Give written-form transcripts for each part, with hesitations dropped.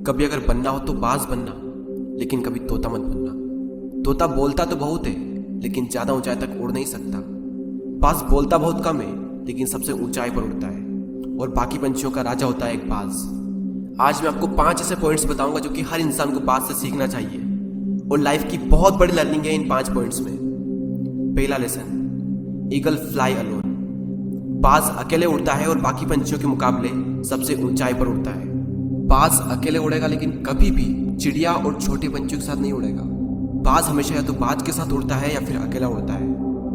कभी अगर बनना हो तो बाज बनना, लेकिन कभी तोता मत बनना। तोता बोलता तो बहुत है, लेकिन ज्यादा ऊंचाई तक उड़ नहीं सकता। बाज बोलता बहुत कम है, लेकिन सबसे ऊंचाई पर उड़ता है, और बाकी पंछियों का राजा होता है एक बाज। आज मैं आपको 5 ऐसे पॉइंट्स बताऊंगा जो कि हर इंसान को बाज से सीखना चाहिए, और लाइफ की बहुत बड़ी लर्निंग है इन 5 पॉइंट्स में। पहला लेसन, ईगल फ्लाई अलोन। बाज अकेले उड़ता है और बाकी पंछियों के मुकाबले सबसे ऊंचाई पर उड़ता है। बाज अकेले उड़ेगा, लेकिन कभी भी चिड़िया और छोटे पंछियों के साथ नहीं उड़ेगा। बाज हमेशा या तो बाज के साथ उड़ता है या फिर अकेला उड़ता है,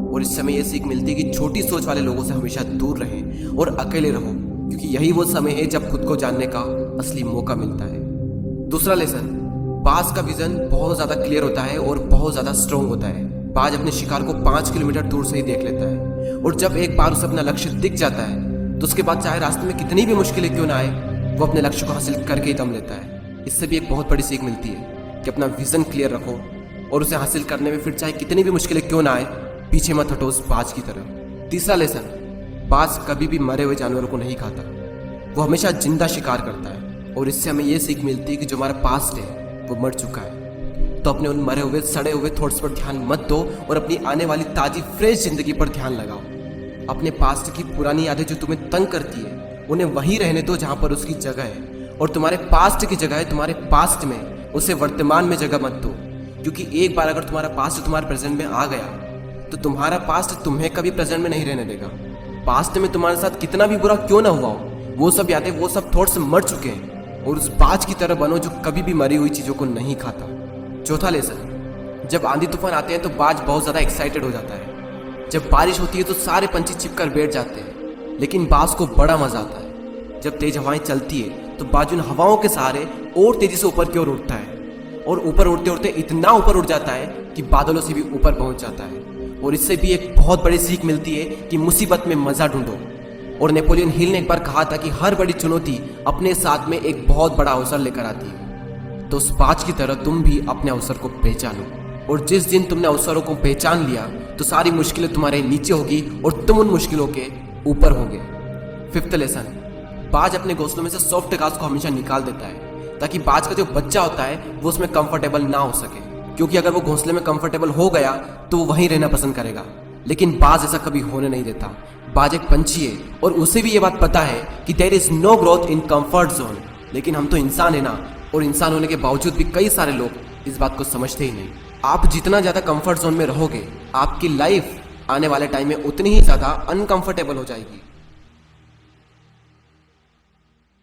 और इस समय यह सीख मिलती है कि छोटी सोच वाले लोगों से हमेशा दूर रहें और अकेले रहो, क्योंकि यही वो समय है जब खुद को जानने का असली मौका मिलता है। दूसरा लेसन, बाज का विजन बहुत ज्यादा क्लियर होता है और बहुत ज्यादा स्ट्रॉन्ग होता है। बाज अपने शिकार को 5 किलोमीटर दूर से ही देख लेता है, और जब एक बार उसे अपना लक्ष्य दिख जाता है तो उसके बाद चाहे रास्ते में कितनी भी मुश्किलें क्यों ना आए, वो अपने लक्ष्य को हासिल करके ही दम लेता है। इससे भी एक बहुत बड़ी सीख मिलती है कि अपना विजन क्लियर रखो, और उसे हासिल करने में फिर चाहे कितनी भी मुश्किलें क्यों ना आए, पीछे मत हटो उस बाज की तरह। तीसरा लेसन, बाज कभी भी मरे हुए जानवरों को नहीं खाता, वो हमेशा जिंदा शिकार करता है, और इससे हमें यह सीख मिलती है कि जो हमारा पास्ट है वो मर चुका है, तो अपने उन मरे हुए सड़े हुए थॉट्स पर ध्यान मत दो और अपनी आने वाली ताजी फ्रेश जिंदगी पर ध्यान लगाओ। अपने पास्ट की पुरानी यादें जो तुम्हें तंग करती है, उन्हें वहीं रहने दो जहां पर उसकी जगह है, और तुम्हारे पास्ट की जगह है तुम्हारे पास्ट में, उसे वर्तमान में जगह मत दो। क्योंकि एक बार अगर तुम्हारा पास्ट तुम्हारे प्रेजेंट में आ गया, तो तुम्हारा पास्ट तुम्हें कभी प्रेजेंट में नहीं रहने देगा। पास्ट में तुम्हारे साथ कितना भी बुरा क्यों ना हुआ हो, वो सब यादें, वो सब थॉट्स मर चुके हैं, और उस बाज की तरह बनो जो कभी भी मरी हुई चीजों को नहीं खाता। चौथा लेसन, जब आंधी तूफान आते हैं तो बाज बहुत ज्यादा एक्साइटेड हो जाता है। जब बारिश होती है तो सारे पंछी छिपकर बैठ जाते हैं, लेकिन बाज को बड़ा मजा आता है। जब तेज हवाएं चलती है तो बाज उन हवाओं के सहारे और तेजी से ऊपर की ओर उड़ता है, और ऊपर उड़ते उड़ते इतना ऊपर उड़ जाता है कि बादलों से भी ऊपर पहुंच जाता है। और इससे भी एक बहुत बड़ी सीख मिलती है कि मुसीबत में मजा ढूंढो। और नेपोलियन हिल ने एक बार कहा था कि हर बड़ी चुनौती अपने साथ में एक बहुत बड़ा अवसर लेकर आती है। तो उस बाज की तरह तुम भी अपने अवसर को पहचानो, और जिस दिन तुमने अवसरों को पहचान लिया तो सारी मुश्किलें तुम्हारे नीचे होगी और तुम उन मुश्किलों के ऊपर होगे। फिफ्थ लेसन, बाज अपने घोंसलों में से सॉफ्ट घास को हमेशा निकाल देता है, ताकि बाज का जो बच्चा होता है वो उसमें कंफर्टेबल ना हो सके, क्योंकि अगर वो घोंसले में कंफर्टेबल हो गया तो वो वहीं रहना पसंद करेगा। लेकिन बाज ऐसा कभी होने नहीं देता। बाज एक पंछी है, और उसे भी ये बात पता है कि there is no growth in comfort zone. लेकिन हम तो इंसान है ना, और इंसान होने के बावजूद भी कई सारे लोग इस बात को समझते ही नहीं। आप जितना ज्यादा कंफर्ट जोन में रहोगे, आपकी लाइफ आने वाले टाइम में उतनी ही ज्यादा अनकंफर्टेबल हो जाएगी।